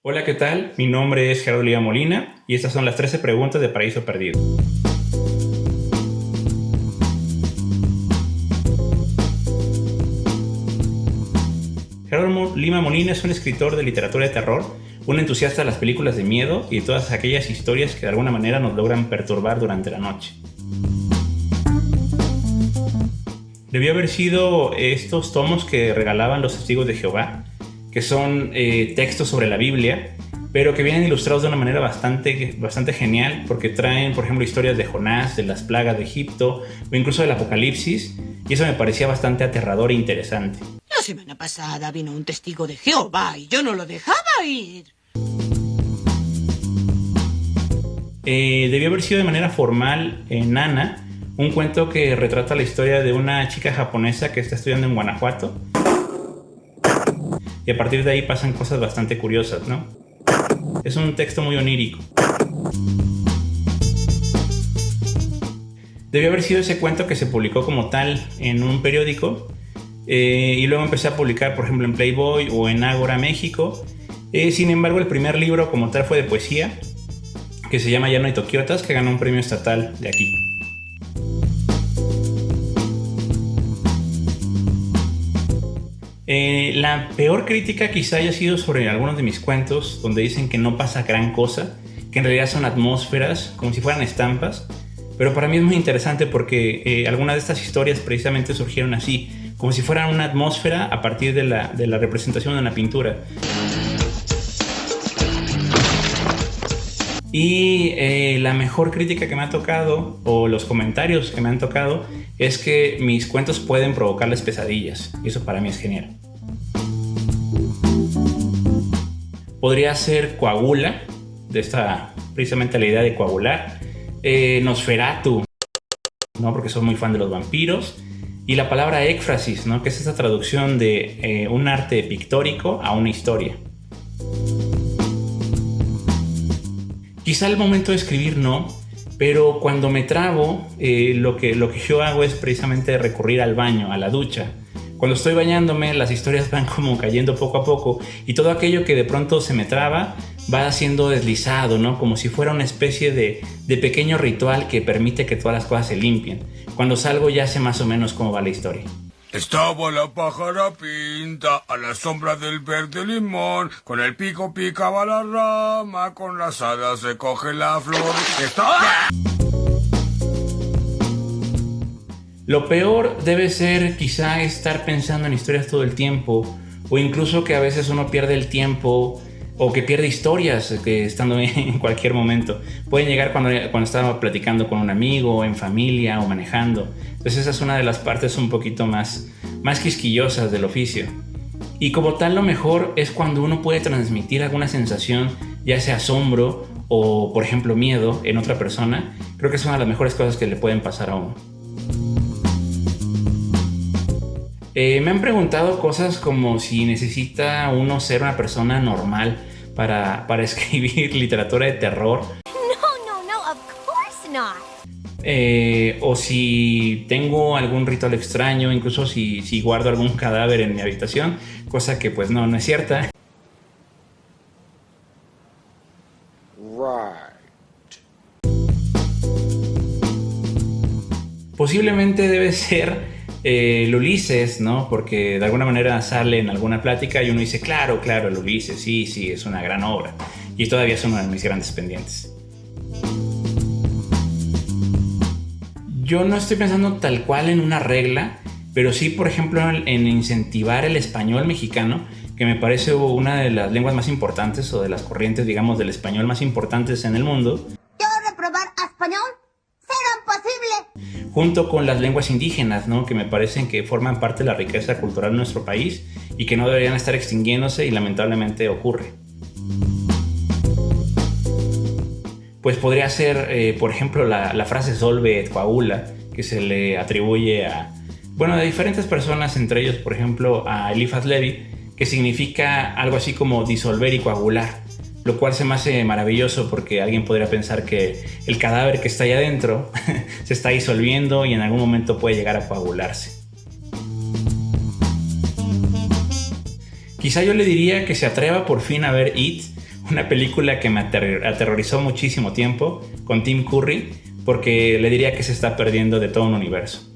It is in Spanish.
Hola, ¿qué tal? Mi nombre es Gerardo Lima Molina y estas son las 13 preguntas de Paraíso Perdido. Gerardo Lima Molina es un escritor de literatura de terror, un entusiasta de las películas de miedo y de todas aquellas historias que de alguna manera nos logran perturbar durante la noche. Debió haber sido estos tomos que regalaban los testigos de Jehová, que son textos sobre la Biblia, pero que vienen ilustrados de una manera bastante genial, porque traen, por ejemplo, historias de Jonás, de las plagas de Egipto, o incluso del Apocalipsis, y eso me parecía bastante aterrador e interesante. La semana pasada vino un testigo de Jehová y yo no lo dejaba ir. Debió haber sido de manera formal Nana, un cuento que retrata la historia de una chica japonesa que está estudiando en Guanajuato, y a partir de ahí pasan cosas bastante curiosas, ¿no? Es un texto muy onírico. Debió haber sido ese cuento que se publicó como tal en un periódico, y luego empecé a publicar, por ejemplo, en Playboy o en Ágora México. Sin embargo, el primer libro como tal fue de poesía, que se llama Ya no hay Tokiotas, que ganó un premio estatal de aquí. La peor crítica quizá haya sido sobre algunos de mis cuentos, donde dicen que no pasa gran cosa, que en realidad son atmósferas, como si fueran estampas. Pero para mí es muy interesante porque algunas de estas historias precisamente surgieron así, como si fueran una atmósfera a partir de la representación de una pintura. Y la mejor crítica que me ha tocado, o los comentarios que me han tocado, es que mis cuentos pueden provocarles pesadillas. Y eso para mí es genial. Podría ser Coagula, de esta precisamente la idea de coagular. Nosferatu, ¿no? Porque soy muy fan de los vampiros. Y la palabra éfrasis, ¿no? Que es esta traducción de un arte pictórico a una historia. Quizá al momento de escribir no, pero cuando me trabo, lo que yo hago es precisamente recurrir al baño, a la ducha. Cuando estoy bañándome, las historias van como cayendo poco a poco y todo aquello que de pronto se me traba va siendo deslizado, ¿no? Como si fuera una especie de pequeño ritual que permite que todas las cosas se limpien. Cuando salgo ya sé más o menos cómo va la historia. Estaba la pájara pinta a la sombra del verde limón, con el pico picaba la rama, con las alas se coge la flor. Lo peor debe ser quizá estar pensando en historias todo el tiempo, o incluso que a veces uno pierde el tiempo o que pierde historias que estando en cualquier momento. Pueden llegar cuando estaba platicando con un amigo, en familia o manejando. Entonces esa es una de las partes un poquito más quisquillosas del oficio. Y como tal, lo mejor es cuando uno puede transmitir alguna sensación, ya sea asombro o, por ejemplo, miedo en otra persona. Creo que es una de las mejores cosas que le pueden pasar a uno. Me han preguntado cosas como si necesita uno ser una persona normal para escribir literatura de terror. No, of course not. O si tengo algún ritual extraño, incluso si guardo algún cadáver en mi habitación, cosa que pues no es cierta. Posiblemente debe ser el Ulises, ¿no? Porque de alguna manera sale en alguna plática y uno dice, claro, el Ulises, sí, es una gran obra. Y todavía es uno de mis grandes pendientes. Yo no estoy pensando tal cual en una regla, pero sí, por ejemplo, en incentivar el español mexicano, que me parece una de las lenguas más importantes o de las corrientes, digamos, del español más importantes en el mundo. ¿Yo reprobar español? ¿Será imposible? Junto con las lenguas indígenas, ¿no? Que me parecen que forman parte de la riqueza cultural de nuestro país y que no deberían estar extinguiéndose y lamentablemente ocurre. Pues podría ser, por ejemplo, la frase solve et coagula, que se le atribuye a diferentes personas, entre ellos, por ejemplo, a Eliphas Levi, que significa algo así como disolver y coagular. Lo cual se me hace maravilloso porque alguien podría pensar que el cadáver que está ahí adentro se está disolviendo y en algún momento puede llegar a coagularse. Quizá yo le diría que se atreva por fin a ver It una película que me aterrorizó muchísimo tiempo con Tim Curry, porque le diría que se está perdiendo de todo un universo.